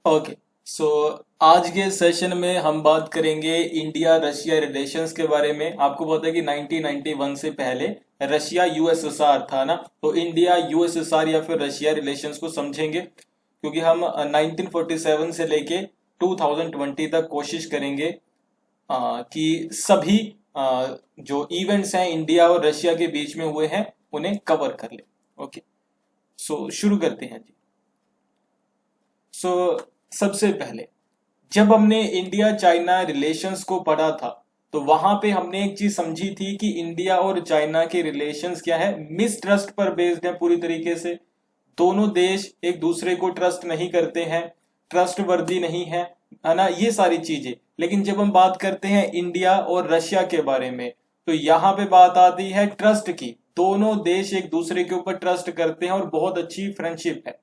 Okay. सो आज के session में हम बात करेंगे इंडिया रशिया रिलेशंस के बारे में। आपको पता है कि 1991 से पहले रशिया यूएसएसआर था ना, तो इंडिया यूएसएसआर या फिर रशिया रिलेशंस को समझेंगे, क्योंकि हम 1947 से लेके 2020 तक कोशिश करेंगे कि सभी जो इवेंट्स हैं इंडिया और रशिया के बीच में हुए हैं उन्हें कवर कर ले। ओके, सो शुरू करते हैं जी। सो सबसे पहले जब हमने इंडिया चाइना रिलेशंस को पढ़ा था, तो वहां पे हमने एक चीज समझी थी कि इंडिया और चाइना के रिलेशंस क्या है, मिसट्रस्ट पर बेस्ड है पूरी तरीके से। दोनों देश एक दूसरे को ट्रस्ट नहीं करते हैं, ट्रस्ट वर्दी नहीं है ना, ये सारी चीजें। लेकिन जब हम बात करते हैं इंडिया और रशिया के बारे में, तो यहाँ पे बात आती है ट्रस्ट की। दोनों देश एक दूसरे के ऊपर ट्रस्ट करते हैं और बहुत अच्छी फ्रेंडशिप है,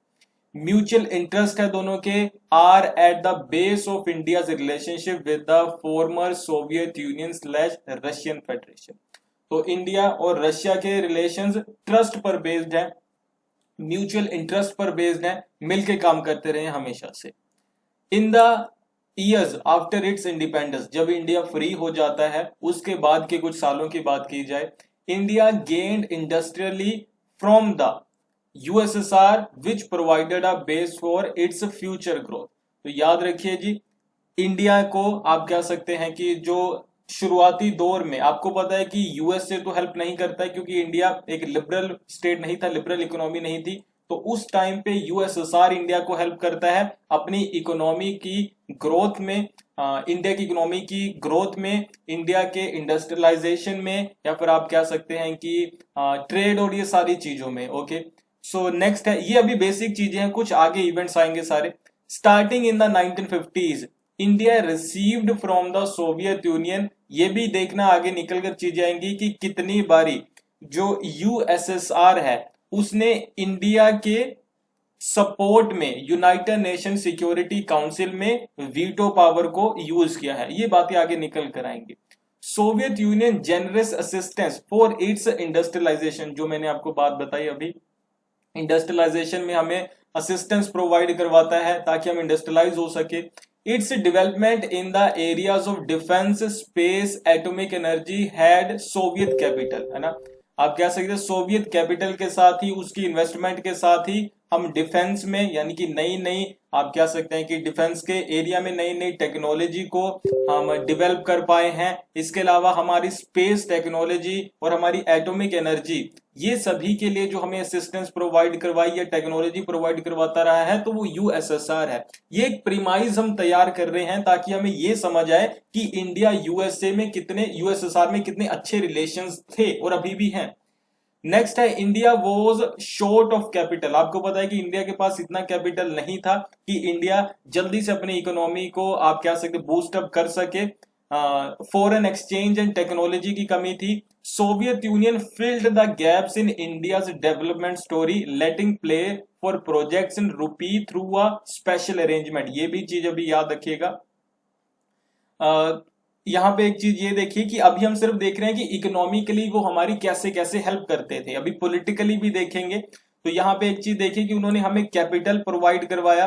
म्यूचुअल इंटरेस्ट है दोनों के, are at the base of India relationship with the former Soviet Union slash Russian Federation. तो इंडिया और रशिया के रिलेशंस ट्रस्ट पर बेस्ड है, म्यूचुअल इंटरेस्ट पर बेस्ड है, मिलके काम करते रहे हमेशा से। In the years after its independence, जब इंडिया फ्री हो जाता है उसके बाद के कुछ सालों की बात की जाए, India gained industrially from the USSR which provided a base for its future growth. तो याद रखिए जी, इंडिया को आप कह सकते हैं कि जो शुरुआती दौर में, आपको पता है कि यूएस से तो हेल्प नहीं करता है क्योंकि इंडिया एक लिबरल स्टेट नहीं था, लिबरल इकोनॉमी नहीं थी। तो उस टाइम पे यूएसएसआर इंडिया को हेल्प करता है अपनी इकोनॉमी की ग्रोथ में, इंडिया की इकोनॉमी की ग्रोथ में, इंडिया के इंडस्ट्रियलाइजेशन में, या फिर आप कह सकते हैं कि ट्रेड और ये सारी चीजों में। ओके, सो नेक्स्ट है, ये अभी बेसिक चीजें हैं, कुछ आगे इवेंट्स आएंगे सारे। Starting in the 1950s India received from the Soviet union, ये भी देखना आगे निकलकर चीजें आएंगी कि कितनी बारी जो यूएसएसआर है उसने इंडिया के सपोर्ट में यूनाइटेड नेशन सिक्योरिटी काउंसिल में वीटो पावर को यूज किया है, ये बातें आगे निकल कर आएंगी। Soviet Union generous assistance for its industrialisation, जो मैंने आपको बात बताई अभी, इंडस्ट्रियलाइजेशन में हमें असिस्टेंस प्रोवाइड करवाता है ताकि हम इंडस्ट्रियलाइज हो सके। Its development in the areas of defence, space, atomic energy had Soviet capital, है ना। आप कह सकते हैं सोवियत कैपिटल के साथ ही, उसकी इन्वेस्टमेंट के साथ ही हम डिफेंस में, यानी कि नई नई, आप कह सकते हैं कि डिफेंस के एरिया में नई नई टेक्नोलॉजी को हम डेवलप कर पाए हैं। इसके अलावा हमारी स्पेस टेक्नोलॉजी और हमारी एटॉमिक एनर्जी, ये सभी के लिए जो हमें असिस्टेंस प्रोवाइड करवाई या टेक्नोलॉजी प्रोवाइड करवाता रहा है, तो वो यूएसएसआर है। ये एक प्रीमाइज हम तैयार कर रहे हैं ताकि हमें ये समझ आए कि इंडिया यूएसए में कितने, यूएसएसआर में कितने अच्छे रिलेशंस थे और अभी भी हैं। नेक्स्ट है, India was short of capital. आपको पता है कि इंडिया के पास इतना कैपिटल नहीं था कि इंडिया जल्दी से अपनी इकोनॉमी को, आप कह सकते, बूस्ट अप कर सके। फॉरेन एक्सचेंज एंड टेक्नोलॉजी की कमी थी। Soviet union filled the gaps in India's development story, letting play for projects in रूपी थ्रू अ स्पेशल अरेंजमेंट, ये भी चीज अभी याद रखिएगा। यहाँ पे एक चीज ये देखिए कि अभी हम सिर्फ देख रहे हैं कि इकोनॉमिकली वो हमारी कैसे कैसे हेल्प करते थे, अभी पॉलिटिकली भी देखेंगे। तो यहाँ पे एक चीज देखिए कि उन्होंने हमें कैपिटल प्रोवाइड करवाया,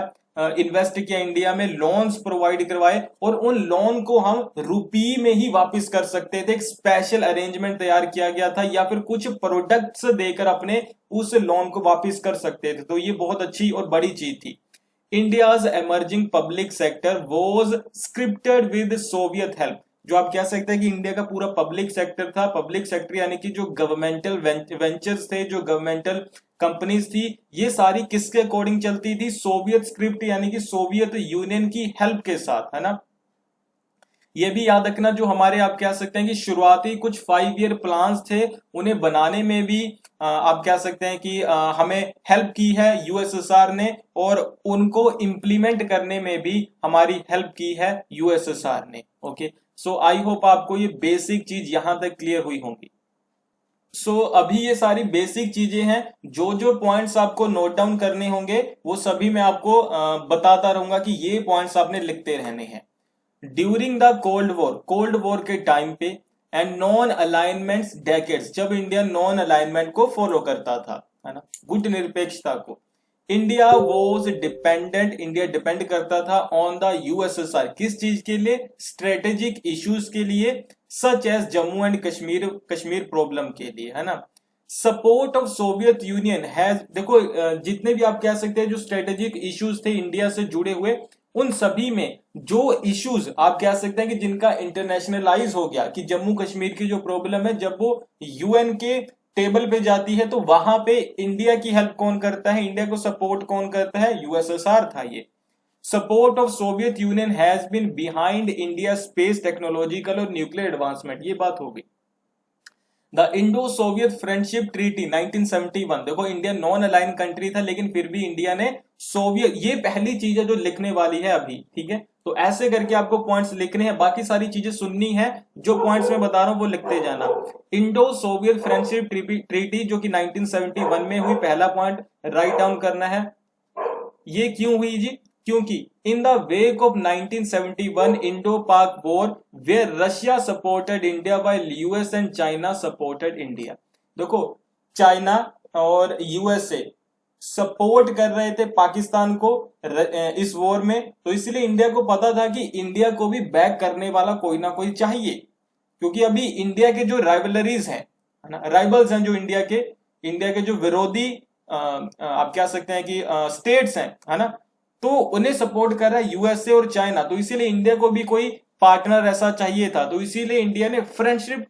इन्वेस्ट किया इंडिया में, लोन्स प्रोवाइड करवाए, और उन लोन को हम रुपी में ही वापस कर सकते थे। एक स्पेशल अरेंजमेंट तैयार किया गया था, या फिर कुछ प्रोडक्ट्स देकर अपने उस लोन को वापस कर सकते थे। तो ये बहुत अच्छी और बड़ी चीज थी। India's emerging public sector was scripted with Soviet help, जो आप कह सकते हैं कि इंडिया का पूरा पब्लिक सेक्टर था। पब्लिक सेक्टर यानी कि जो गवर्नमेंटल वेंचर्स थे, जो गवर्नमेंटल कंपनीज थी, ये सारी किसके अकॉर्डिंग चलती थी, सोवियत स्क्रिप्ट यानी कि सोवियत यूनियन की हेल्प के साथ, है ना। ये भी याद रखना, जो हमारे, आप कह सकते हैं कि शुरुआती कुछ 5 ईयर प्लान्स थे, उन्हें बनाने में भी आप कह सकते हैं कि हमें हेल्प की है यूएसएसआर ने, और उनको इंप्लीमेंट करने में भी हमारी हेल्प की है यूएसएसआर ने। ओके, सो आई होप आपको ये बेसिक चीज यहां तक क्लियर हुई होंगी। सो अभी ये सारी बेसिक चीजें हैं, जो जो पॉइंट्स आपको नोट डाउन करने होंगे वो सभी मैं आपको बताता रहूंगा कि ये पॉइंट्स आपने लिखते रहने हैं। ड्यूरिंग द कोल्ड वॉर के टाइम पे, एंड नॉन अलाइनमेंट्स डेकेड्स, जब इंडिया नॉन अलाइनमेंट को फॉलो करता था, है ना, गुट निरपेक्षता को, इंडिया डिपेंड करता था ऑन द यूएसएसआर, किस चीज के लिए? स्ट्रेटेजिक इश्यूज के लिए, such as Jammu and Kashmir problem के लिए, है ना। Support of Soviet Union has, देखो जितने भी आप कह सकते हैं जो स्ट्रेटेजिक इश्यूज थे इंडिया से जुड़े हुए, उन सभी में जो इश्यूज आप कह सकते हैं कि जिनका इंटरनेशनलाइज हो गया, कि जम्मू कश्मीर की जो प्रॉब्लम है जब वो यूएन के टेबल पे जाती है तो वहां पे इंडिया की हेल्प कौन करता है, इंडिया को सपोर्ट कौन करता है? यूएसएसआर था ये। Support of Soviet Union has been behind India space technological और न्यूक्लियर एडवांसमेंट, ये बात हो गई। The Indo Soviet friendship treaty 1971, देखो इंडिया नॉन अलाइन कंट्री था लेकिन फिर भी इंडिया ने सोवियत, ये पहली चीज है जो लिखने वाली है अभी, ठीक है। तो ऐसे करके आपको पॉइंट्स लिखने हैं, बाकी सारी चीजें सुननी है, जो पॉइंट्स मैं बता रहा हूं वो लिखते जाना। इंडो सोवियत फ्रेंडशिप ट्रीटी जो कि 1971 में हुई, पहला पॉइंट राइट डाउन करना है। ये क्यों हुई जी? क्योंकि in the wake of 1971 Indo Pak war where Russia supported India while US and China supported India. देखो चाइना और यूएसए सपोर्ट कर रहे थे पाकिस्तान को इस वॉर में, तो इसलिए इंडिया को पता था कि इंडिया को भी बैक करने वाला कोई ना कोई चाहिए, क्योंकि अभी इंडिया के जो राइवलरीज हैं, है ना, राइवल्स हैं जो इंडिया के जो विरोधी आप कह सकते हैं कि स्टेट्स हैं, है ना, तो उन्हें सपोर्ट कर रहा है यूएसए और चाइना, तो इसीलिए इंडिया को भी कोई पार्टनर ऐसा चाहिए था, तो इसीलिए इंडिया ने फ्रेंडशिप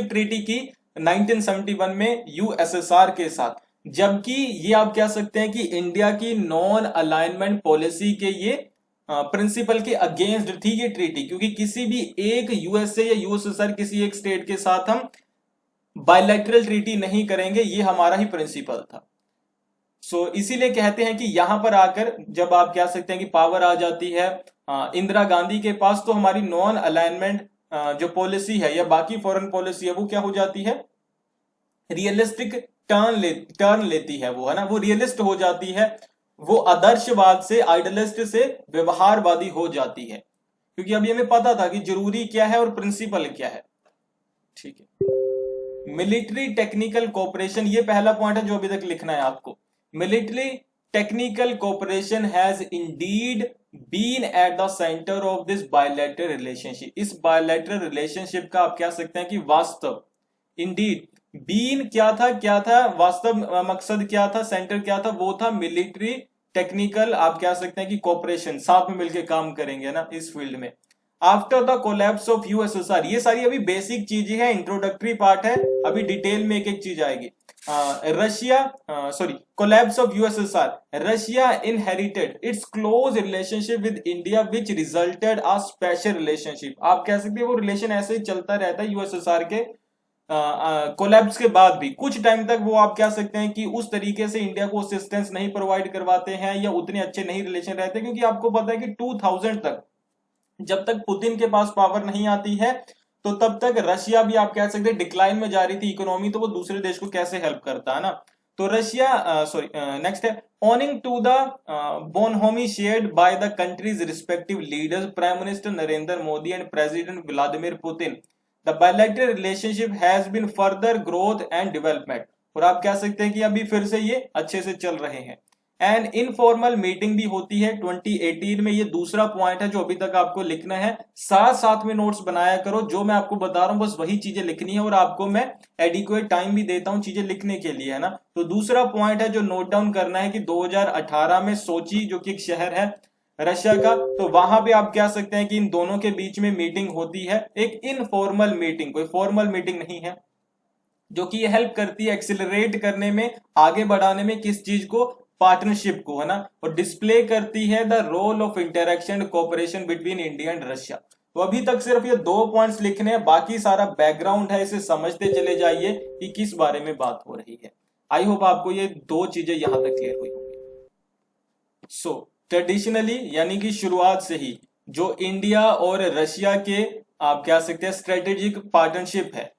ट्रीटी की 1971 में यूएसएसआर के साथ। जबकि ये आप कह सकते हैं कि इंडिया की नॉन अलाइनमेंट पॉलिसी के ये प्रिंसिपल के अगेंस्ट थी ये ट्रीटी, क्योंकि किसी भी एक यूएसए या यूएसएसआर किसी एक स्टेट के साथ हम बायलैटरल ट्रीटी नहीं करेंगे, ये हमारा ही प्रिंसिपल था। इसीलिए कहते हैं कि यहां पर आकर जब आप कह सकते हैं कि पावर आ जाती है इंदिरा गांधी के पास, तो हमारी नॉन अलाइनमेंट जो पॉलिसी है या बाकी फॉरेन पॉलिसी है वो क्या हो जाती है? रियलिस्टिक टर्न लेती है वो, है ना, वो रियलिस्ट हो जाती है, वो आदर्शवाद से, आइडियलिस्ट से व्यवहारवादी हो जाती है, क्योंकि अभी हमें पता था कि जरूरी क्या है और प्रिंसिपल क्या है, ठीक है। मिलिट्री टेक्निकल कोऑपरेशन, ये पहला पॉइंट है जो अभी तक लिखना है आपको। Military technical cooperation has indeed been at the centre of this bilateral relationship. इस बायलैटरल रिलेशनशिप का आप कह सकते हैं कि वास्तव, इंडीड, बीन क्या था वास्तव मकसद क्या था, सेंटर क्या था, वो था मिलिट्री टेक्निकल, आप कह सकते हैं कि कोऑपरेशन, साथ में मिलकर काम करेंगे ना इस फील्ड में। After the collapse of USSR, ये सारी अभी बेसिक चीजें हैं, इंट्रोडक्टरी पार्ट है, अभी डिटेल में एक एक चीज आएगी। Collapse of USSR, Russia inherited it's close relationship with India which resulted a special relationship. आप कह सकते हैं वो रिलेशन ऐसे ही चलता रहता है यूएसएसआर के कोलैप्स के बाद भी, कुछ टाइम तक वो आप कह सकते हैं कि उस तरीके से इंडिया को असिस्टेंस नहीं प्रोवाइड करवाते हैं या उतने अच्छे नहीं रिलेशन रहते, क्योंकि आपको पता है कि 2000 तक, जब तक पुतिन के पास पावर नहीं आती है, तो तब तक रशिया भी आप कह सकते हैं डिक्लाइन में जा रही थी इकोनॉमी, तो वो दूसरे देश को कैसे हेल्प करता है ना। तो रशिया नेक्स्ट है owing to the bonhomie shared by the countries respective leaders, prime minister Narendra Modi and president Vladimir Putin, the bilateral relationship has been further growth and development. और आप कह सकते हैं कि अभी फिर से ये अच्छे से चल रहे हैं। एंड इनफॉर्मल मीटिंग भी होती है 2018 में, ये दूसरा पॉइंट है जो अभी तक आपको लिखना है, साथ साथ में नोट्स बनाया करो, जो मैं आपको बता रहा हूं बस वही चीजें लिखनी है, और आपको मैं एडिक्वेट टाइम भी देता हूं चीजें लिखने के लिए, है ना। तो दूसरा पॉइंट है जो नोट डाउन करना है कि 2018 में सोची, जो कि एक शहर है रशिया का, तो वहां पे आप कह सकते हैं कि इन दोनों के बीच में मीटिंग होती है, एक इनफॉर्मल मीटिंग, कोई फॉर्मल मीटिंग नहीं है, जो कि ये हेल्प करती है एक्सिलरेट करने में, आगे बढ़ाने में, किस चीज को? पार्टनरशिप को, है ना, और डिस्प्ले करती है the role of interaction cooperation between India and Russia. तो अभी तक सिर्फ ये 2 पॉइंट्स लिखने हैं, बाकी सारा बैकग्राउंड है, इसे समझते चले जाइए कि किस बारे में बात हो रही है। आई होप आपको ये 2 चीजें यहां तक क्लियर हुई होंगी। ट्रेडिशनली यानी कि शुरुआत से ही जो इंडिया और रशिया के आप कह सकते हैं स्ट्रेटेजिक पार्टनरशिप है,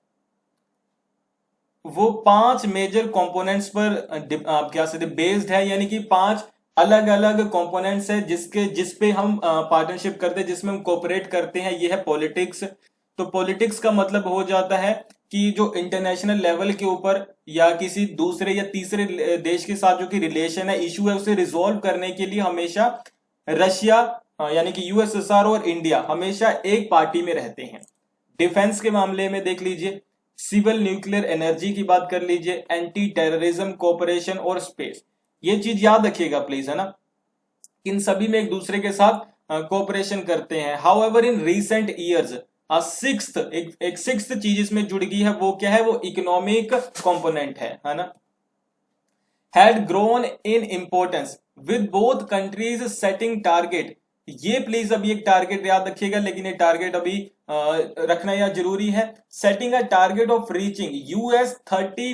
वो 5 मेजर कंपोनेंट्स पर आप क्या सकते बेस्ड है, यानी कि 5 अलग अलग कंपोनेंट्स है जिसपे हम पार्टनरशिप करते हैं, जिसमें हम कोऑपरेट करते हैं। ये है पॉलिटिक्स। तो पॉलिटिक्स का मतलब हो जाता है कि जो इंटरनेशनल लेवल के ऊपर या किसी दूसरे या तीसरे देश के साथ जो कि रिलेशन है, इशू है, उसे रिजोल्व करने के लिए हमेशा रशिया यानी कि यूएसएसआर और इंडिया हमेशा एक पार्टी में रहते हैं। डिफेंस के मामले में देख लीजिए, सिविल न्यूक्लियर एनर्जी की बात कर लीजिए, एंटी टेररिज्म कोऑपरेशन और स्पेस। ये चीज याद रखिएगा प्लीज, है ना, इन सभी में एक दूसरे के साथ कोऑपरेशन करते हैं। हाउएवर इन रीसेंट ईयर्स एक सिक्स्थ चीज इसमें जुड़ गई है, वो क्या है, वो इकोनॉमिक कंपोनेंट है ना, had grown in importance with both countries setting target। ये प्लीज अभी एक टारगेट याद रखिएगा, लेकिन ये टारगेट अभी रखना यह जरूरी है। Setting a target of reaching US 30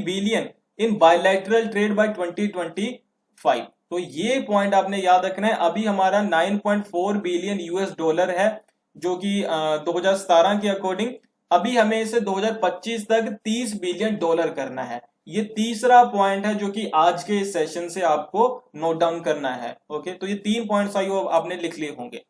billion in bilateral trade by 2025। तो ये पॉइंट आपने याद रखना है। अभी हमारा 9.4 बिलियन यूएस डॉलर है, जो कि 2017 के अकॉर्डिंग अभी हमें इसे 2025 तक 30 बिलियन डॉलर करना है। ये तीसरा पॉइंट है जो कि आज के इस सेशन से आपको नोट डाउन करना है। ओके, तो ये 3 पॉइंट्स आपने लिख लिए होंगे।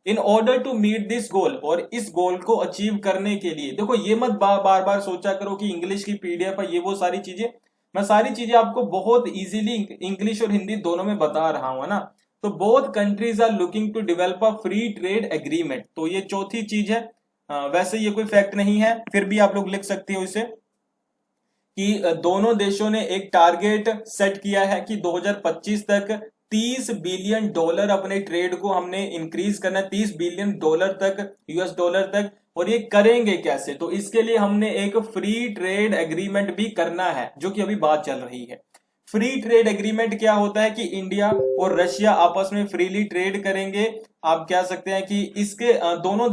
In order to meet this goal, और इस गोल को अचीव करने के लिए, देखो ये मत बार बार सोचा करो कि इंग्लिश की पीडीएफ है, ये वो सारी चीजें, मैं सारी चीजें आपको बहुत इजीली इंग्लिश और हिंदी दोनों में बता रहा हूं, है ना। तो both countries are looking to develop a free trade agreement, तो ये चौथी चीज है। वैसे ये कोई फैक्ट नहीं है, फिर भी आप लोग लिख सकते हो इसे, कि दोनों देशों ने एक टारगेट सेट किया है कि 2025 तक 30 बिलियन डॉलर अपने ट्रेड को हमने इंक्रीज करना है, 30 बिलियन डॉलर तक, यूएस डॉलर तक। और ये करेंगे कैसे, तो इसके लिए हमने एक फ्री ट्रेड एग्रीमेंट भी करना है, जो कि अभी बात चल रही है। फ्री ट्रेड एग्रीमेंट क्या होता है कि इंडिया और रशिया आपस में फ्रीली ट्रेड करेंगे। आप कह सकते हैं कि इसके दोनों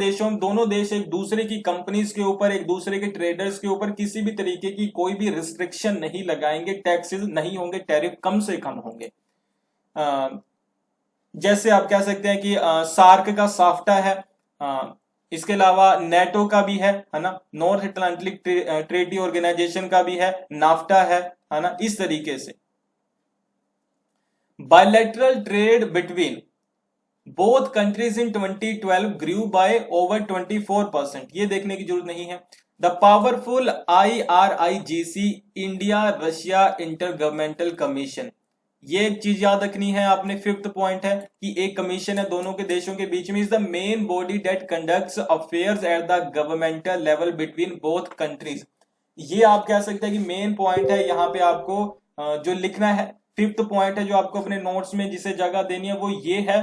देश एक दूसरे की कंपनीज के ऊपर, एक दूसरे के ट्रेडर्स के ऊपर किसी भी तरीके की कोई भी रिस्ट्रिक्शन नहीं लगाएंगे, टैक्सेस नहीं होंगे, टैरिफ कम से कम होंगे। जैसे आप कह सकते हैं कि सार्क का साफ्टा है, इसके अलावा नेटो का भी है ना, नॉर्थ अटलांटिक ट्रेडी ऑर्गेनाइजेशन का भी है, नाफ्टा है ना, इस तरीके से। bilateral trade between both countries in 2012 grew by over 24%, ये देखने की जरूरत नहीं है। The powerful IRIGC India Russia intergovernmental commission, ये एक चीज याद रखनी है आपने, फिफ्थ पॉइंट है कि एक कमीशन है दोनों के देशों के बीच में। Is the main body that conducts affairs at the governmental level between both countries. ये आप कह सकते हैं कि मेन पॉइंट है, यहाँ पे आपको जो लिखना है, फिफ्थ पॉइंट है जो आपको अपने नोट्स में जिसे जगह देनी है, वो ये है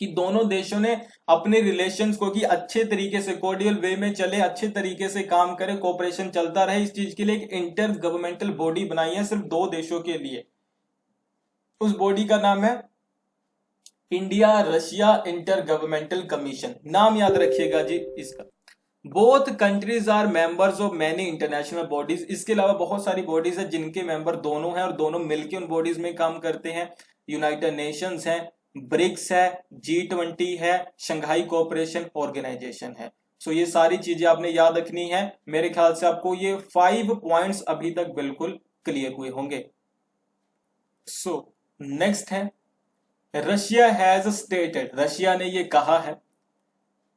कि दोनों देशों ने अपने रिलेशंस को कि अच्छे तरीके से कोर्डियल वे में चले, अच्छे तरीके से काम करे, कोऑपरेशन चलता रहे, इस चीज के लिए एक इंटर गवर्नमेंटल बॉडी बनाई है सिर्फ 2 देशों के लिए। उस बॉडी का नाम है India Russia intergovernmental commission, नाम याद रखिएगा जी इसका। Both countries are members of many international bodies, इसके अलावा बहुत सारी बॉडीज है जिनके मेंबर दोनों हैं और दोनों मिलकर उन बॉडीज में काम करते हैं। यूनाइटेड नेशंस है, ब्रिक्स है, G20 है, शंघाई कोऑपरेशन ऑर्गेनाइजेशन है। सो ये सारी चीजें आपने याद रखनी है। मेरे ख्याल से आपको ये 5 पॉइंट्स अभी तक बिल्कुल क्लियर हुए होंगे। सो नेक्स्ट है, रशिया हैज स्टेटेड, रशिया ने ये कहा है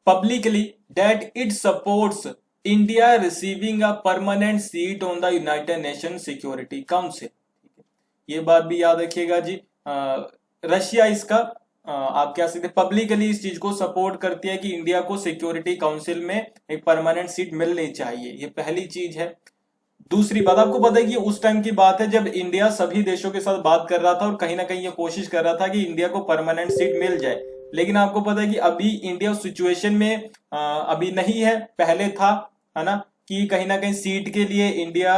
publicly that it supports India receiving a permanent seat on the United Nations Security Council। ये बात भी याद रखिएगा जी। रशिया इसका आप क्या सकते पब्लिकली इस चीज को सपोर्ट करती है कि इंडिया को सिक्योरिटी काउंसिल में एक परमानेंट सीट मिलनी चाहिए, ये पहली चीज है। दूसरी बात, आपको पता है कि उस टाइम की बात है जब इंडिया सभी देशों के साथ बात कर रहा था और कहीं ना कहीं ये कोशिश कर रहा था कि इंडिया को परमानेंट सीट मिल जाए, लेकिन आपको पता है कि अभी इंडिया उस सिचुएशन में अभी नहीं है, पहले था, है ना, कि कहीं ना कहीं सीट के लिए इंडिया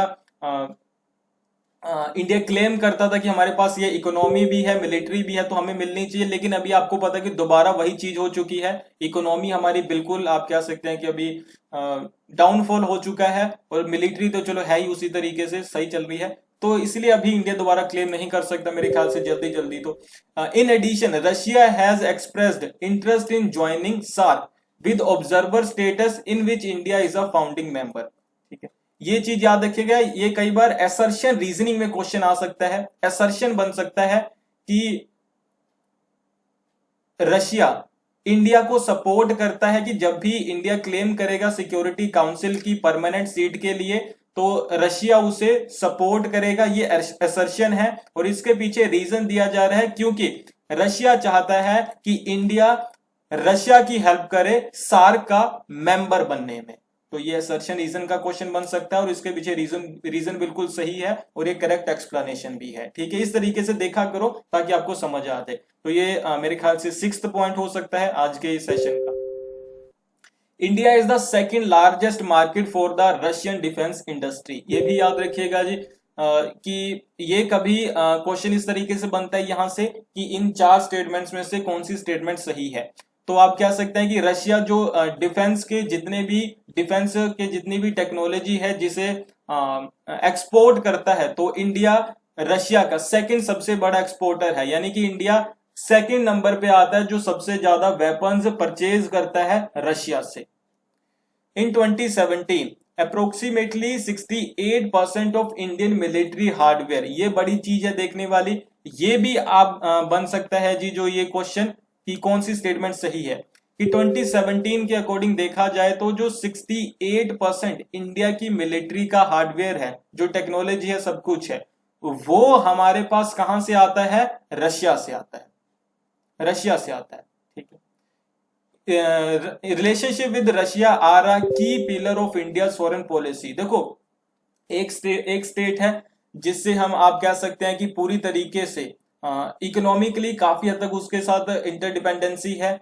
क्लेम करता था कि हमारे पास ये इकोनॉमी भी है, मिलिट्री भी है, तो हमें मिलनी चाहिए। लेकिन अभी आपको पता है कि दोबारा वही चीज हो चुकी है, इकोनॉमी हमारी बिल्कुल आप कह सकते हैं कि अभी डाउनफॉल हो चुका है, और मिलिट्री तो चलो है ही उसी तरीके से सही चल रही है, तो इसलिए अभी इंडिया दोबारा क्लेम नहीं कर सकता मेरे ख्याल से जल्दी। तो in addition Russia has expressed interest in joining SAARC with observer status in which India is a founding member. ठीक है, ये चीज याद रखिएगा, ये कई बार असर्शन रीजनिंग में क्वेश्चन आ सकता है। असर्शन बन सकता है कि रशिया इंडिया को सपोर्ट करता है कि जब भी इंडिया क्लेम करेगा सिक्योरिटी काउंसिल की परमानेंट सीट के लिए तो रशिया उसे सपोर्ट करेगा, ये असर्शन है। और इसके पीछे रीजन दिया जा रहा है क्योंकि रशिया चाहता है कि इंडिया रशिया की हेल्प करे सार्क का मेंबर बनने में। तो ये असर्शन रीजन का क्वेश्चन बन सकता है और इसके पीछे रीजन बिल्कुल सही है और ये करेक्ट एक्सप्लेनेशन भी है। ठीक है, इस तरीके से देखा करो ताकि आपको समझ आ जाए। तो ये मेरे ख्याल से 6th पॉइंट हो सकता है आज के इस सेशन का। India is the second largest market for the Russian defence industry. ये भी याद रखिएगा जी कि ये कभी क्वेश्चन इस तरीके से बनता है यहां से कि इन 4 स्टेटमेंट्स में से कौन सी स्टेटमेंट सही है। तो आप कह सकते हैं कि रशिया जो डिफेंस के जितनी भी टेक्नोलॉजी है जिसे एक्सपोर्ट करता है, तो इंडिया रशिया का सेकंड सबसे बड़ा एक्सपोर्टर है, यानी कि इंडिया सेकंड नंबर पे आता है जो सबसे ज्यादा वेपन्स परचेज करता है रशिया से। इन 2017 approximately 68% of Indian military hardware, ये बड़ी चीज है देखने वाली। ये भी आप बन सकता है जी जो ये क्वेश्चन कि कौन सी स्टेटमेंट सही है कि 2017 के अकॉर्डिंग देखा जाए तो जो 68% इंडिया की मिलिट्री का हार्डवेयर है, जो टेक्नोलॉजी है, सब कुछ है, वो हमारे पास कहां से आता है? रशिया से आता है, रशिया से आता है। ठीक है, relationship with Russia are a key pillar of India foreign policy. देखो एक स्टेट है जिससे हम आप कह सकते हैं कि पूरी तरीके से इकोनॉमिकली काफी हद तक उसके साथ इंटरडिपेंडेंसी है,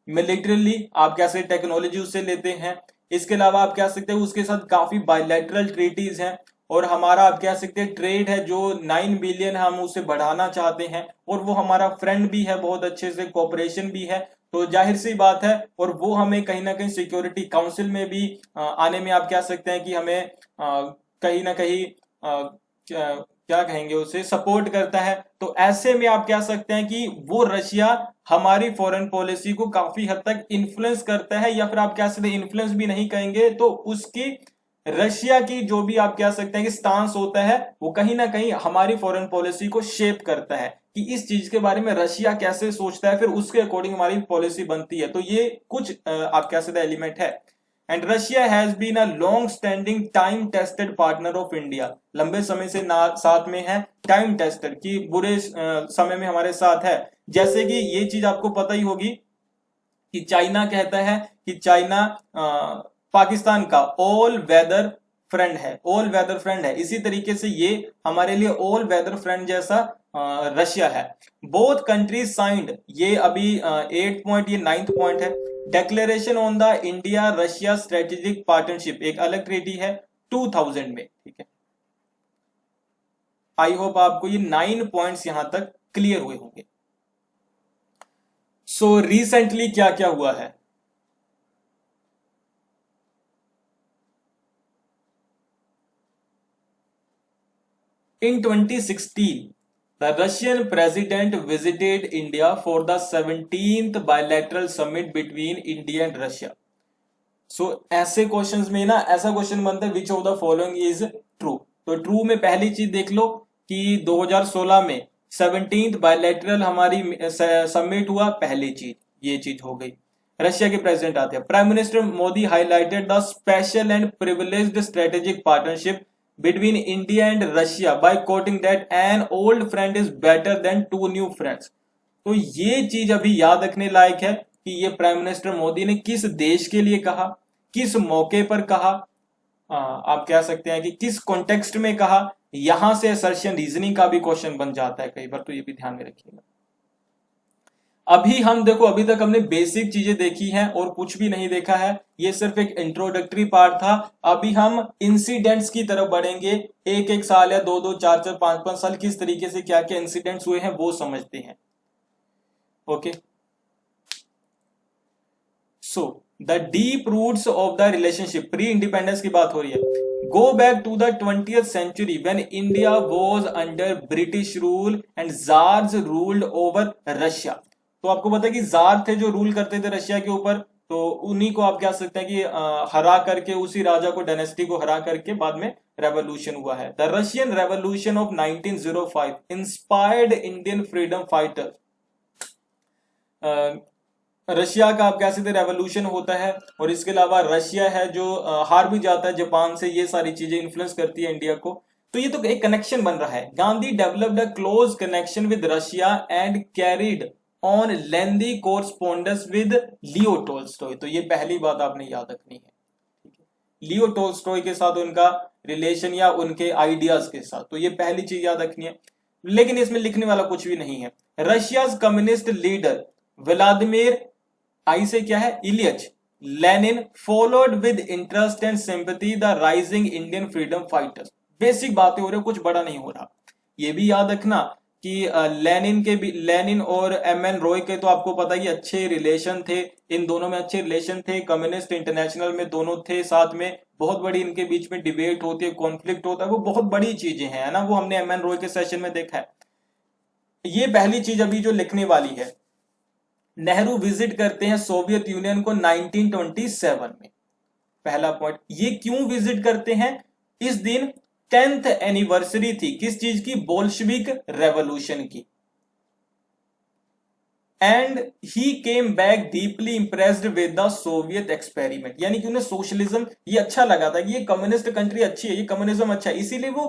मिलिट्रली आप कह सकते टेक्नोलॉजी उससे लेते हैं, इसके अलावा आप कह सकते हैं उसके साथ काफी बायलैटरल ट्रीटीज हैं, और हमारा आप कह सकते हैं ट्रेड है जो 9 बिलियन हम उसे बढ़ाना चाहते हैं, और वो हमारा फ्रेंड भी है, बहुत अच्छे से कोऑपरेशन भी है। तो जाहिर सी बात है, और वो हमें कहीं ना कहीं सिक्योरिटी काउंसिल में भी आने में आप कह सकते हैं कि हमें कहीं ना कहीं क्या कहेंगे उसे सपोर्ट करता है। तो ऐसे में आप कह सकते हैं कि वो रशिया हमारी फॉरेन पॉलिसी को काफी हद तक इन्फ्लुएंस करता है, या फिर आप कह सकते हैं इन्फ्लुएंस भी नहीं कहेंगे तो उसकी रशिया की जो भी आप कह सकते हैं कि स्टांस होता है वो कहीं ना कहीं हमारी फॉरेन पॉलिसी को शेप करता है कि इस चीज के बारे में रशिया कैसे सोचता है, फिर उसके अकॉर्डिंग हमारी पॉलिसी बनती है। तो ये कुछ आप कह सकते हैं एलिमेंट है। And Russia has been a long standing time tested partner of India, लंबे समय से साथ में है, टाइम टेस्टेड की बुरे समय में हमारे साथ है। जैसे कि ये चीज आपको पता ही होगी कि चाइना कहता है कि चाइना पाकिस्तान का ऑल वेदर फ्रेंड है, ऑल वेदर फ्रेंड है, इसी तरीके से ये हमारे लिए ऑल वेदर फ्रेंड जैसा रशिया है। बोथ कंट्रीज साइंड, ये अभी 8 पॉइंट, ये 9th पॉइंट है, declaration on the India Russia strategic partnership, एक अलग ट्रीटी है 2000 में। ठीक है, आई होप आपको ये 9 पॉइंट्स यहां तक क्लियर हुए होंगे। सो रिसेंटली क्या क्या हुआ है? In 2016, the Russian president visited India for the 17th bilateral summit between India and Russia. So ऐसे क्वेश्चंस में ना ऐसा क्वेश्चन बनता है which of the following is true. तो ट्रू में पहली चीज देख लो कि 2016 में 17th बायलैटरल हमारी समिट हुआ, पहली चीज ये चीज हो गई। रशिया के प्रेसिडेंट आते हैं। Prime minister Modi highlighted the special and privileged strategic partnership between India and Russia by quoting that an old friend is better than 2 new friends। तो ये चीज अभी याद रखने लायक है कि ये प्राइम मिनिस्टर मोदी ने किस देश के लिए कहा, किस मौके पर कहा, आप कह सकते हैं कि किस कॉन्टेक्स्ट में कहा। यहां से असर्शन रीजनिंग का भी क्वेश्चन बन जाता है कई बार, तो ये भी ध्यान में रखिएगा। अभी हम देखो, अभी तक हमने बेसिक चीजें देखी हैं और कुछ भी नहीं देखा है, ये सिर्फ एक इंट्रोडक्टरी पार्ट था। अभी हम इंसिडेंट्स की तरफ बढ़ेंगे, एक एक साल या 2 2 4 4 5 5 साल किस तरीके से क्या क्या इंसिडेंट्स हुए हैं वो समझते हैं। Okay, so the deep roots of the relationship, pre independence की बात हो रही है। Go back to the 20th century when India was under British rule and Tsars ruled over Russia। तो आपको पता है कि जार थे जो रूल करते थे रशिया के ऊपर, तो उन्हीं को आप कह सकते हैं कि हरा करके, उसी राजा को, डायनेस्टी को हरा करके बाद में रेवोल्यूशन हुआ है। The Russian revolution of 1905 inspired Indian freedom fighter. Russia का आप कह सकते रेवोल्यूशन होता है, और इसके अलावा रशिया है जो हार भी जाता है जापान से, ये सारी चीजें इन्फ्लुएंस करती है इंडिया को। तो ये तो एक कनेक्शन बन रहा है। Gandhi developed a close connection with Russia and carried on lengthy correspondence with Leo Tolstoy. तो ये पहली बात आपने याद रखनी है, लियो टोल्स्टॉय के साथ उनका रिलेशन या उनके आइडियाज के साथ, तो ये पहली चीज याद रखनी है। लेकिन इसमें लिखने वाला कुछ भी नहीं है। Russia's communist leader Vladimir I say क्या है Ilyich Lenin followed with interest and sympathy the rising Indian freedom fighters. Basic बातें हो रही, कुछ बड़ा नहीं हो रहा। ये भी याद रखना कि लेनिन के भी, लेनिन और एम एन रॉय के तो आपको पता है कि अच्छे रिलेशन थे, इन दोनों में अच्छे रिलेशन थे। कम्युनिस्ट इंटरनेशनल में दोनों थे साथ में, बहुत बड़ी इनके बीच में डिबेट होती है, कॉन्फ्लिक्ट होता है, वो बहुत बड़ी चीजें हैं ना, वो हमने एम एन रॉय के सेशन में देखा है। ये पहली चीज अभी जो लिखने वाली है। नेहरू विजिट करते हैं सोवियत यूनियन को 1927 में, पहला पॉइंट। ये क्यों विजिट करते हैं? इस दिन 10th एनिवर्सरी थी किस चीज की? बोल्शेविक रेवोल्यूशन की। And he came back deeply impressed with the Soviet experiment, यानी कि उन्हें सोशलिज्म ये अच्छा लगा था कि ये कम्युनिस्ट कंट्री अच्छी है, ये कम्युनिज्म अच्छा है, इसीलिए वो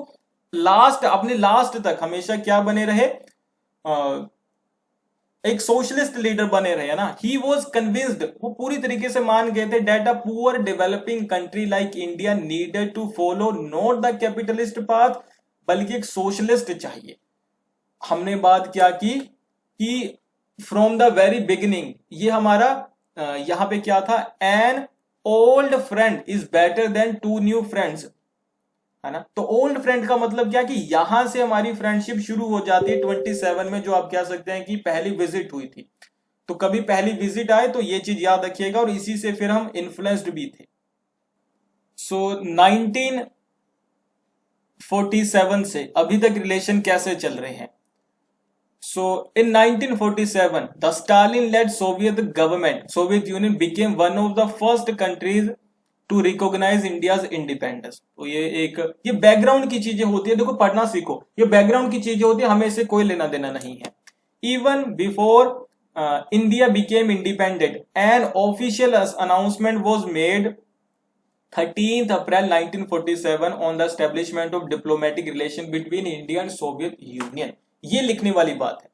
अपने लास्ट तक हमेशा क्या बने रहे, एक सोशलिस्ट लीडर बने रहे ना। ही वॉज कन्विंस्ड, वो पूरी तरीके से मान गए थे, that a poor developing country like India needed to follow not the capitalist path, बल्कि एक सोशलिस्ट चाहिए। हमने बात क्या की कि फ्रॉम द वेरी बिगिनिंग ये हमारा यहां पे क्या था, an old friend is better than two new friends, है ना। तो ओल्ड फ्रेंड का मतलब क्या कि यहां से हमारी फ्रेंडशिप शुरू हो जाती है 27 में, जो आप कह सकते हैं कि पहली विजिट हुई थी। तो कभी पहली विजिट आए तो ये चीज याद रखिएगा, और इसी से फिर हम इन्फ्लुएंस्ड भी थे। सो 1947 से अभी तक रिलेशन कैसे चल रहे हैं? So in 1947, the Stalin-led Soviet government, Soviet Union became one of the first countries to recognize India's independence. तो ये बैकग्राउंड की चीजें होती है, देखो पढ़ना सीखो, ये बैकग्राउंड की चीजें होती है, हमें इससे कोई लेना देना नहीं है। Even before India became independent, an official announcement was made 13th April 1947 on the establishment of diplomatic relation between India and Soviet Union. ये लिखने वाली बात है।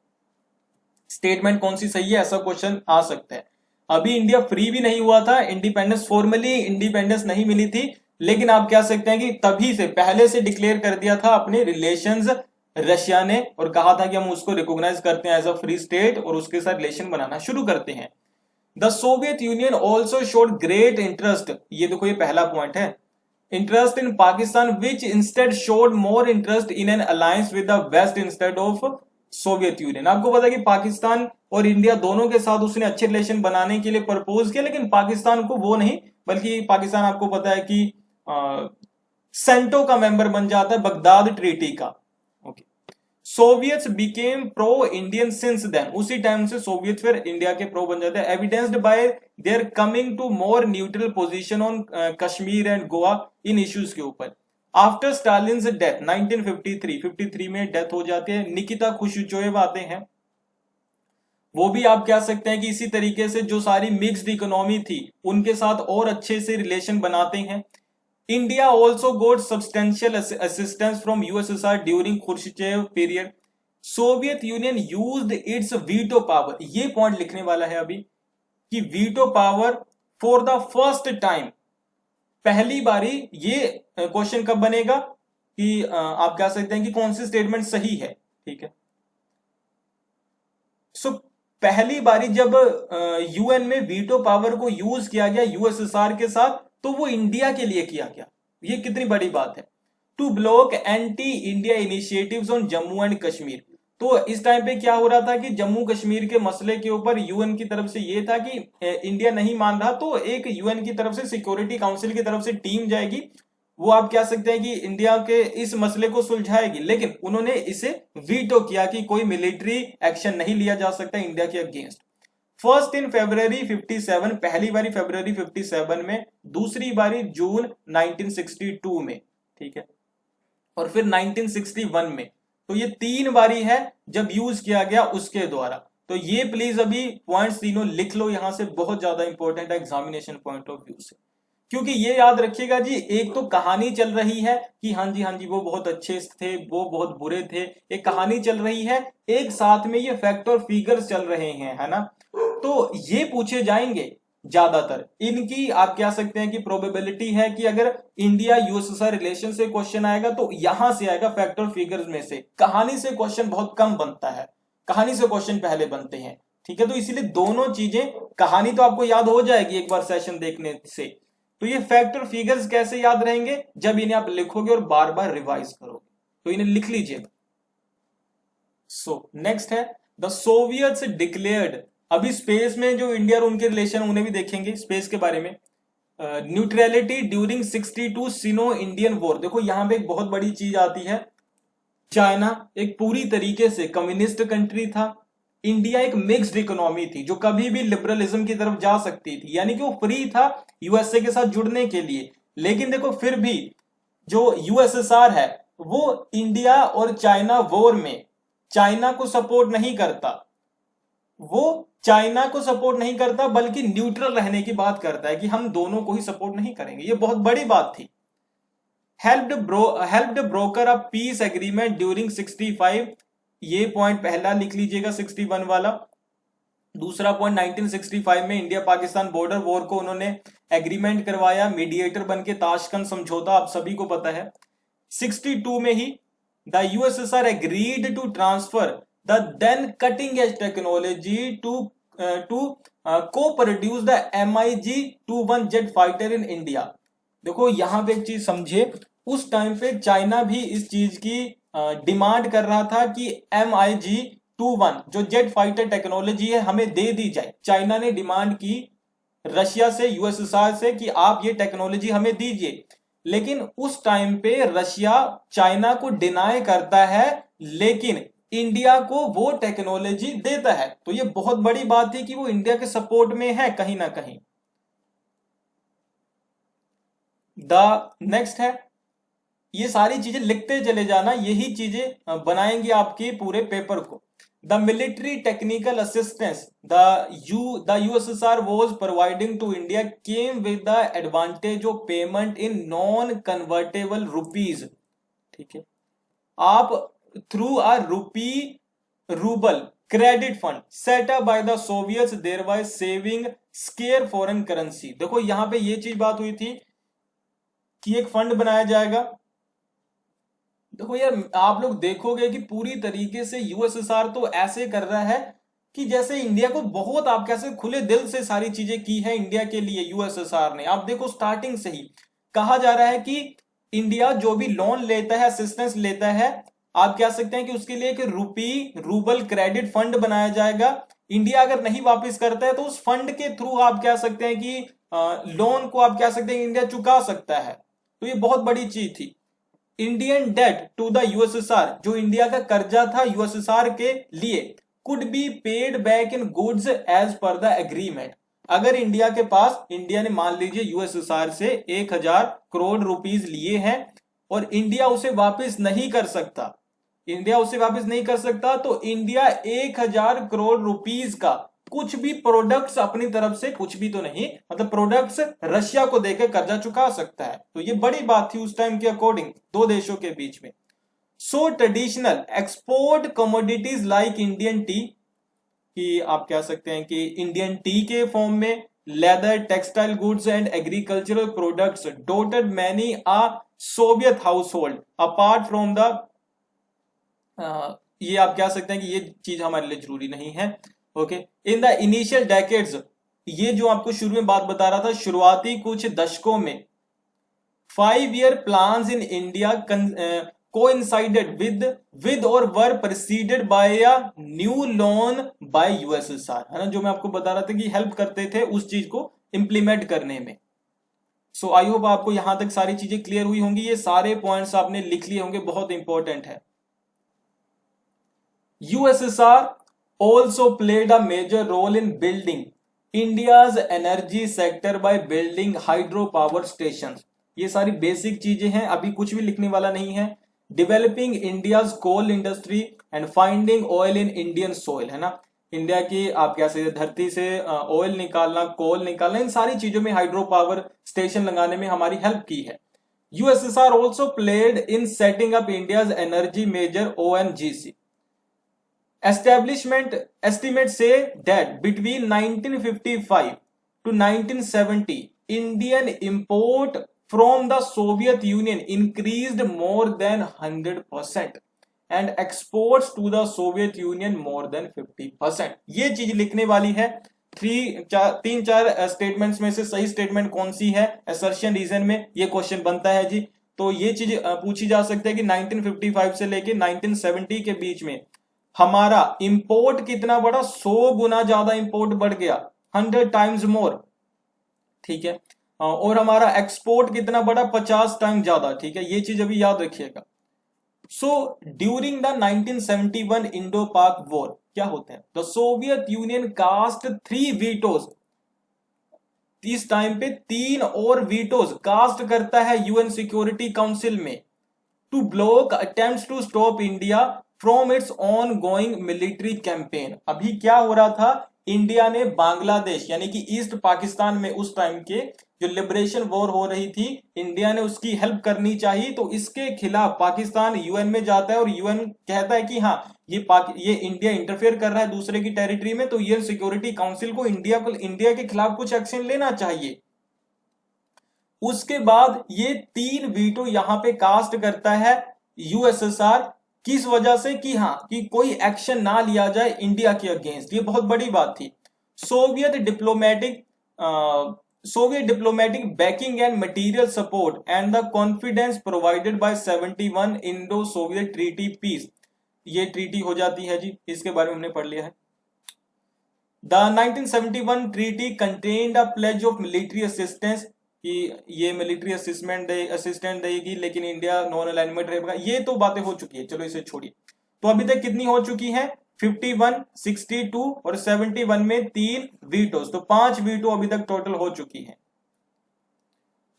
स्टेटमेंट कौन सी सही है, ऐसा क्वेश्चन आ सकता है। अभी इंडिया फ्री भी नहीं हुआ था, इंडिपेंडेंस फॉर्मली इंडिपेंडेंस नहीं मिली थी, लेकिन आप कह सकते हैं कि तभी से पहले से डिक्लेयर कर दिया था अपने रिलेशंस रशिया ने, और कहा था कि हम उसको रिकॉग्नाइज करते हैं एज अ फ्री स्टेट, और उसके साथ रिलेशन बनाना शुरू करते हैं। The Soviet Union also showed great interest, ये देखो ये पहला पॉइंट है, interest in Pakistan which instead showed more interest in an alliance with the West instead of Soviet Union. आपको पता है कि पाकिस्तान और इंडिया दोनों के साथ उसने अच्छे रिलेशन बनाने के लिए प्रपोज किया, लेकिन पाकिस्तान को वो नहीं, बल्कि पाकिस्तान आपको पता है कि सेंटो का मेंबर बन जाता है बगदाद ट्रीटी का। Okay, Soviets became pro Indian since then, उसी टाइम से सोवियत फिर इंडिया के प्रो बन जाते हैं। Evidenced by their coming to more neutral position on Kashmir and Goa in issues के ऊपर। आफ्टर स्टालिन्स डेथ 1953 में डेथ हो जाती है, निकिता खुश्चोव आते हैं। वो भी आप कह सकते हैं कि इसी तरीके से जो सारी मिक्स्ड इकोनॉमी थी उनके साथ और अच्छे से रिलेशन बनाते हैं। India also got substantial assistance from USSR during Khrushchev period. Soviet Union used its veto power, ये पॉइंट लिखने वाला है अभी कि veto power for the first time, पहली बारी। ये क्वेश्चन कब बनेगा कि आप कह सकते हैं कि कौन सी स्टेटमेंट सही है, ठीक है। सो पहली बारी जब यूएन में वीटो पावर को यूज किया गया यूएसएसआर के साथ, तो वो इंडिया के लिए किया गया, ये कितनी बड़ी बात है। To block anti India initiatives on Jammu and Kashmir, तो इस टाइम पे क्या हो रहा था कि जम्मू कश्मीर के मसले के ऊपर यूएन की तरफ से ये था कि इंडिया नहीं मान रहा, तो एक यूएन की तरफ से सिक्योरिटी काउंसिल की तरफ से टीम जाएगी, वो आप कह सकते हैं कि इंडिया के इस मसले को सुलझाएगी, लेकिन उन्होंने इसे वीटो किया कि कोई मिलिट्री एक्शन नहीं लिया जा सकता इंडिया के अगेंस्ट। फर्स्ट इन February 57, पहली बारी February 57 में, दूसरी बारी जून 1962 में, ठीक है, और फिर 1961 में। तो ये 3 बारी है जब यूज किया गया उसके द्वारा। तो ये प्लीज अभी पॉइंट्स तीनों लिख लो, यहां से बहुत ज्यादा इंपॉर्टेंट है एग्जामिनेशन पॉइंट ऑफ व्यू से। क्योंकि ये याद रखिएगा जी, एक तो कहानी चल रही है कि हाँ जी वो बहुत अच्छे थे, वो बहुत बुरे थे, एक कहानी चल रही है, एक साथ में ये फैक्ट और फिगर्स चल रहे हैं, है ना। तो ये पूछे जाएंगे ज्यादातर, इनकी आप कह सकते हैं कि प्रोबेबिलिटी है कि अगर इंडिया यूएसएसआर रिलेशन से क्वेश्चन आएगा तो यहां से आएगा फैक्ट और फिगर्स में से। कहानी से क्वेश्चन बहुत कम बनता है, कहानी से क्वेश्चन पहले बनते हैं, ठीक है। तो इसीलिए दोनों चीजें, कहानी तो आपको याद हो जाएगी एक बार सेशन देखने से, तो ये फैक्ट और फिगर्स कैसे याद रहेंगे, जब इन्हें आप लिखोगे और बार बार रिवाइज करोगे, तो इन्हें लिख लीजिएगा। सो नेक्स्ट है द सोवियट्स डिक्लेयर्ड, अभी स्पेस में जो इंडिया और उनके रिलेशन उन्हें भी देखेंगे स्पेस के बारे में। न्यूट्रलिटी ड्यूरिंग 62 सिनो इंडियन वॉर, देखो यहां पे एक बहुत बड़ी चीज आती है, चाइना एक पूरी तरीके से कम्युनिस्ट कंट्री था, इंडिया एक मिक्स्ड इकोनॉमी थी जो कभी भी लिबरलिज्म की तरफ जा सकती थी, यानी कि वो फ्री था यूएसए के साथ जुड़ने के लिए। लेकिन देखो फिर भी जो यूएसएसआर है वो इंडिया और चाइना वॉर में चाइना को सपोर्ट नहीं करता, वो चाइना को सपोर्ट नहीं करता बल्कि न्यूट्रल रहने की बात करता है कि हम दोनों को ही सपोर्ट नहीं करेंगे। ये बहुत बड़ी बात थी। Helped broker a piece agreement during 65, ये पॉइंट पहला लिख लीजिएगा 61 वाला। दूसरा पॉइंट 1965 में इंडिया पाकिस्तान बॉर्डर वॉर को उन्होंने एग्रीमेंट करवाया, मीडिएटर बन के ताशकंद समझौता आप सभी को पता है। 62 में ही the USSR agreed to transfer the then cutting edge technology to co-produce the MiG-21 jet fighter in India. देखो यहां पे एक चीज समझिए, उस टाइम पे चाइना भी इस चीज की डिमांड कर रहा था कि MiG-21 जो जेट फाइटर टेक्नोलॉजी है हमें दे दी जाए। चाइना ने डिमांड की रशिया से, यूएसएसआर से कि आप ये टेक्नोलॉजी हमें दीजिए, लेकिन उस टाइम पे रशिया चाइना को डिनाई करता है लेकिन इंडिया को वो टेक्नोलॉजी देता है। तो ये बहुत बड़ी बात थी कि वो इंडिया के सपोर्ट में है कहीं ना कहीं। द नेक्स्ट है, ये सारी चीजें लिखते चले जाना, यही चीजें बनाएंगे आपके पूरे पेपर को। The military technical assistance the USSR was providing to India came with the advantage of payment in non convertible rupees, ठीक है। आप through a rouble credit fund set up by the Soviets thereby saving scarce foreign currency. देखो यहां पे ये चीज बात हुई थी कि एक फंड बनाया जाएगा। देखो यार आप लोग देखोगे कि पूरी तरीके से यूएसएसआर तो ऐसे कर रहा है कि जैसे इंडिया को बहुत, आप कैसे खुले दिल से सारी चीजें की है इंडिया के लिए यूएसएसआर ने। आप देखो स्टार्टिंग से ही कहा जा रहा है कि इंडिया जो भी लोन लेता है, असिस्टेंस लेता है, आप कह सकते हैं कि उसके लिए एक रूबल क्रेडिट फंड बनाया जाएगा। इंडिया अगर नहीं वापस करता है तो उस फंड के थ्रू आप कह सकते हैं कि लोन को आप कह सकते हैं इंडिया चुका सकता है। तो ये बहुत बड़ी चीज थी। Indian debt to the USSR, जो इंडिया का कर्जा था यूएसएसआर के लिए, could be paid back in goods as per the agreement. अगर इंडिया के पास, इंडिया ने मान लीजिए यूएसएसआर से 1000 करोड़ रुपीस लिए हैं और इंडिया उसे वापस नहीं कर सकता, इंडिया उसे वापस नहीं कर सकता, तो इंडिया 1000 करोड़ रुपीस का कुछ भी प्रोडक्ट्स अपनी तरफ से, कुछ भी तो नहीं मतलब प्रोडक्ट्स रशिया को देकर कर्जा चुका सकता है। तो ये बड़ी बात थी उस टाइम के अकॉर्डिंग दो देशों के बीच में। So traditional export commodities like Indian tea, कि आप कह सकते हैं कि इंडियन टी के फॉर्म में leather, textile goods and agricultural products dotted many a Soviet household apart from the, ये आप कह सकते हैं कि ये चीज हमारे लिए जरूरी नहीं है। Okay, in the initial decades, ये जो आपको शुरू में बात बता रहा था, शुरुआती कुछ दशकों में 5-year plans in India coincided with or were preceded by a new loan by USSR, है ना, जो मैं आपको बता रहा था कि हेल्प करते थे उस चीज को इंप्लीमेंट करने में। सो आई होप आपको यहां तक सारी चीजें क्लियर हुई होंगी। ये सारे पॉइंट्स आपने लिख लिए होंगे, बहुत इंपॉर्टेंट है। USSR also played a major role in building India's energy sector by building hydropower stations. ये सारी बेसिक चीजें हैं, अभी कुछ भी लिखने वाला नहीं है। Developing India's coal industry and finding oil in Indian soil, है ना। इंडिया की आप क्या सकते धरती से ऑयल निकालना, कोल निकालना, इन सारी चीजों में हाइड्रो पावर स्टेशन लगाने में हमारी हेल्प की है। USSR also played in setting up India's energy major ONGC. Establishment estimates say that between 1955 to 1970, Indian import from the Soviet Union increased more than 100% and exports to the Soviet Union more than 50%. ये चीज लिखने वाली है। तीन चार statements में से सही स्टेटमेंट कौन सी है असर्शन रीजन में, ये क्वेश्चन बनता है जी। तो ये चीज पूछी जा सकती है कि 1955 से लेके 1970 के बीच में हमारा इंपोर्ट कितना बढ़ा, 100 गुना ज्यादा इंपोर्ट बढ़ गया, 100 टाइम्स मोर, ठीक है। और हमारा एक्सपोर्ट कितना बढ़ा, 50 टाइम ज्यादा, ठीक है। ये चीज अभी याद रखिएगा। So during the 1971 Indo Pak war क्या होता है, the Soviet Union cast 3 vetoes, इस टाइम पे 3 और वीटोज कास्ट करता है यूएन सिक्योरिटी काउंसिल में, to block attempts to stop India from its ongoing military campaign. अभी क्या हो रहा था, इंडिया ने बांग्लादेश यानी कि ईस्ट पाकिस्तान में उस टाइम के जो लिबरेशन वॉर हो रही थी, इंडिया ने उसकी हेल्प करनी चाहिए, तो इसके खिलाफ पाकिस्तान यूएन में जाता है और यूएन कहता है कि हाँ ये इंडिया इंटरफेयर कर रहा है दूसरे की टेरिटरी में, तो यूएन सिक्योरिटी काउंसिल को इंडिया के खिलाफ कुछ एक्शन लेना चाहिए। उसके बाद ये 3 वीटो यहां पे कास्ट करता है यूएसएसआर, किस वजह से कि हाँ कि कोई एक्शन ना लिया जाए इंडिया के अगेंस्ट, ये बहुत बड़ी बात थी। Soviet diplomatic backing and material support and the confidence provided by 71 Indo Soviet treaty peace, ये ट्रीटी हो जाती है जी, इसके बारे में हमने पढ़ लिया है। The 1971 treaty contained a pledge of military assistance, कि ये मिलिट्री असिस्टेंट देगी लेकिन इंडिया नॉन अलाइनमेंट रहेगा, ये तो बातें हो चुकी है, चलो इसे छोड़िए। तो अभी तक कितनी हो चुकी है, 51, 62 और 71 में 3 वीटोस, तो 5 वीटो अभी तक टोटल हो चुकी है।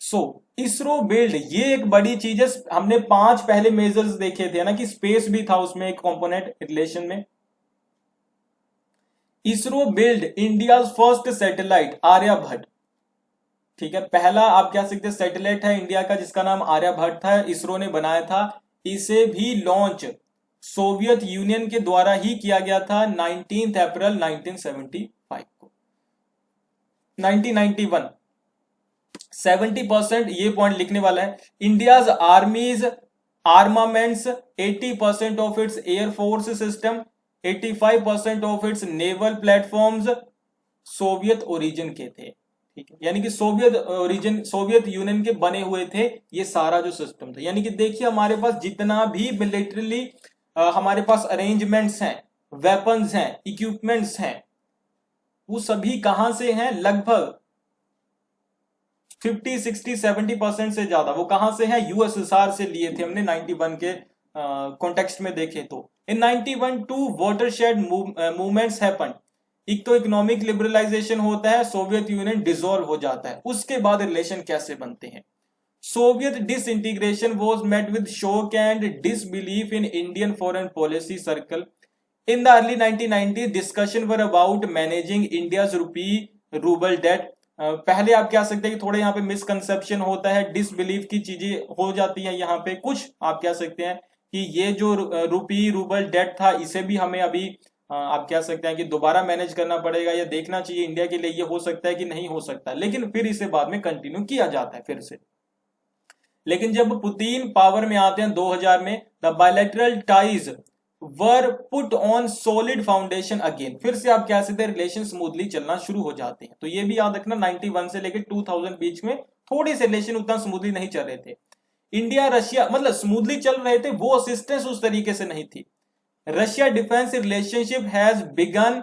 सो इसरो बिल्ड, ये एक बड़ी चीज है, हमने 5 पहले मेजर्स देखे थे ना कि स्पेस भी था उसमें एक कंपोनेंट रिलेशन में। ISRO build India first satellite Aryabhata, ठीक है, पहला आप क्या सकते हैं सैटेलाइट है इंडिया का जिसका नाम आर्यभट्ट था, इसरो ने बनाया था। इसे भी लॉन्च सोवियत यूनियन के द्वारा ही किया गया था 19 अप्रैल 1975 को। 1991 70%, ये पॉइंट लिखने वाला है, India's आर्मीज armaments 80% of its air force system, 85% of its naval platforms Soviet origin के थे, ठीक है, यानी कि सोवियत यूनियन के बने हुए थे ये सारा जो सिस्टम था। यानी कि देखिए हमारे पास जितना भी मिलिट्रीली हमारे पास अरेंजमेंट्स हैं, वेपन्स हैं, इक्विपमेंट्स हैं, वो सभी कहां से हैं, लगभग 50, 60, 70% से ज्यादा वो कहां से है, यूएसएसआर से लिए थे हमने 91 के कॉन्टेक्स्ट में देखे तो। इन 91 टू वाटरशेड मूवमेंट्स हैपन, एक तो इकोनॉमिक लिबरलाइजेशन होता है, सोवियत यूनियन डिसॉल्व हो जाता है, उसके बाद रिलेशन कैसे बनते हैं। Soviet disintegration was met with shock and disbelief in Indian foreign policy circle. In the early 1990s discussion were about managing India's rouble debt. पहले आप क्या सकते हैं कि थोड़े यहाँ पे मिसकंसेप्शन होता है, डिसबिलीफ की चीजें हो जाती है यहाँ पे कुछ, आप क्या सकते हैं कि ये जो रूबल डेट था इसे भी हमें अभी आप कह सकते हैं कि दोबारा मैनेज करना पड़ेगा या देखना चाहिए इंडिया के लिए ये हो सकता है कि नहीं हो सकता, लेकिन फिर इसे बाद में कंटिन्यू किया जाता है फिर से। लेकिन जब पुतिन पावर में आते हैं 2000 में, the bilateral ties were put on solid foundation again, फिर से आप कह सकते हैं रिलेशन स्मूथली चलना शुरू हो जाते हैं। तो ये भी याद रखना 91 से लेकर 2000 बीच में थोड़े से रिलेशन उतना स्मूथली नहीं चल रहे थे। इंडिया रशिया मतलब स्मूथली चल रहे थे, वो असिस्टेंस उस तरीके से नहीं थी। Russia defense relationship has begun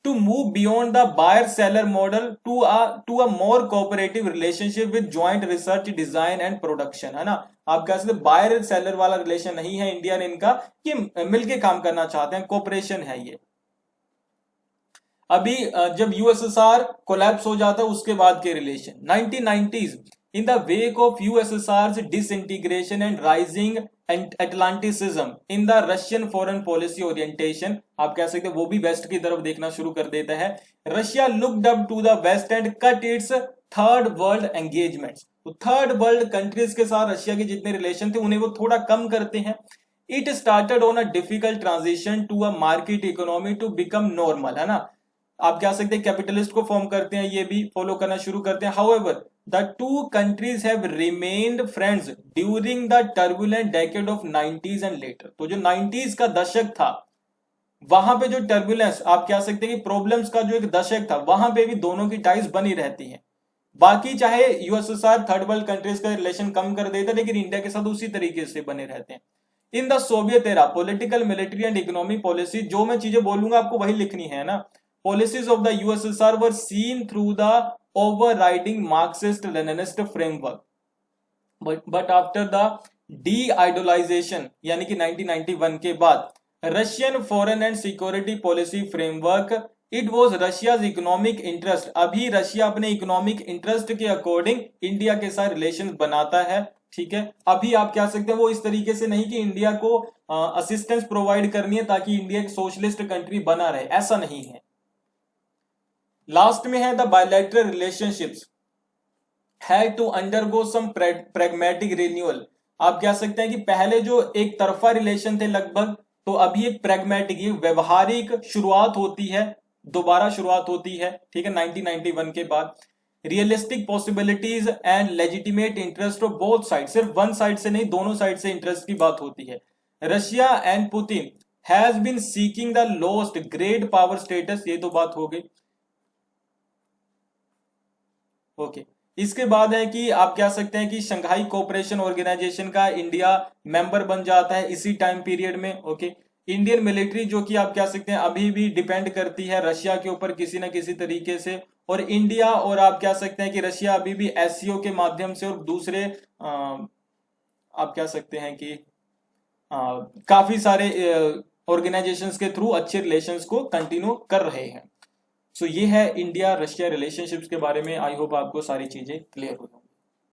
to move beyond the buyer-seller model to a more cooperative relationship with joint research, design and production, है ना। आप कह सकते बायर सेलर वाला रिलेशन नहीं है इंडिया ने इनका, ये मिलके काम करना चाहते हैं, कोऑपरेशन है ये। अभी जब यूएसएसआर कोलैप्स हो जाता है उसके बाद के relation 1990s In the wake of USSR's disintegration and rising Atlanticism in the Russian foreign policy orientation, आप कह सकते हैं वो भी वेस्ट की तरफ देखना शुरू कर देता है. Russia looked up to the West and cut its third world engagements. तो थर्ड वर्ल्ड कंट्रीज के साथ रशिया के जितने रिलेशन थे उन्हें वो थोड़ा कम करते हैं. It started on a difficult transition to a market economy to become normal, है ना. आप कह सकते हैं कैपिटलिस्ट को फॉर्म करते हैं, ये भी फॉलो करना शुरू करते हैं. However the two countries have remained friends during the turbulent decade of 90s and later. तो जो 90s का दशक था वहां पे जो टर्बुलेंस, आप कह सकते हैं कि प्रॉब्लम्स का जो एक दशक था, वहां पे भी दोनों की टाइज बनी रहती हैं. बाकी चाहे यूएसएसआर थर्ड वर्ल्ड कंट्रीज का रिलेशन कम कर देता, लेकिन इंडिया के साथ उसी तरीके से बने रहते हैं. In the Soviet era political, military and economic policy, जो मैं चीजें बोलूंगा आपको वही लिखनी है ना. Policies of the USSR were seen through the overriding Marxist Leninist framework, but after the de-idolization यानी कि 1991 के बाद Russian foreign and security policy framework, it was Russia's economic interest. अभी रशिया अपने इकोनॉमिक इंटरेस्ट के according India के साथ relation बनाता है. ठीक है, अभी आप कह सकते हैं वो इस तरीके से नहीं कि इंडिया को असिस्टेंस प्रोवाइड करनी है ताकि इंडिया एक सोशलिस्ट कंट्री बना रहे, ऐसा नहीं है. लास्ट में है the bilateral relationships had to undergo some pragmatic renewal. आप कह सकते हैं कि पहले जो एक तरफा रिलेशन थे लगभग, तो अभी एक प्रैग्मेटिक, व्यवहारिक शुरुआत होती है, दोबारा शुरुआत होती है. ठीक है, 1991 के बाद. Realistic possibilities and legitimate interest of both side, सिर्फ वन साइड से नहीं, दोनों साइड से इंटरेस्ट की बात होती है. Russia and Putin has been seeking the lost great power status, ये तो बात हो गई. ओके, इसके बाद है कि आप कह सकते हैं कि शंघाई कोऑपरेशन ऑर्गेनाइजेशन का इंडिया मेंबर बन जाता है इसी टाइम पीरियड में. ओके, इंडियन मिलिट्री जो कि आप कह सकते हैं अभी भी डिपेंड करती है रशिया के ऊपर किसी ना किसी तरीके से, और इंडिया और आप कह सकते हैं कि रशिया अभी भी एससीओ के माध्यम से और दूसरे आप कह सकते हैं कि काफी सारे ऑर्गेनाइजेशंस के थ्रू अच्छे रिलेशंस को कंटिन्यू कर रहे हैं. सो ये है इंडिया रशिया रिलेशनशिप्स के बारे में. आई होप आपको सारी चीजें क्लियर हो.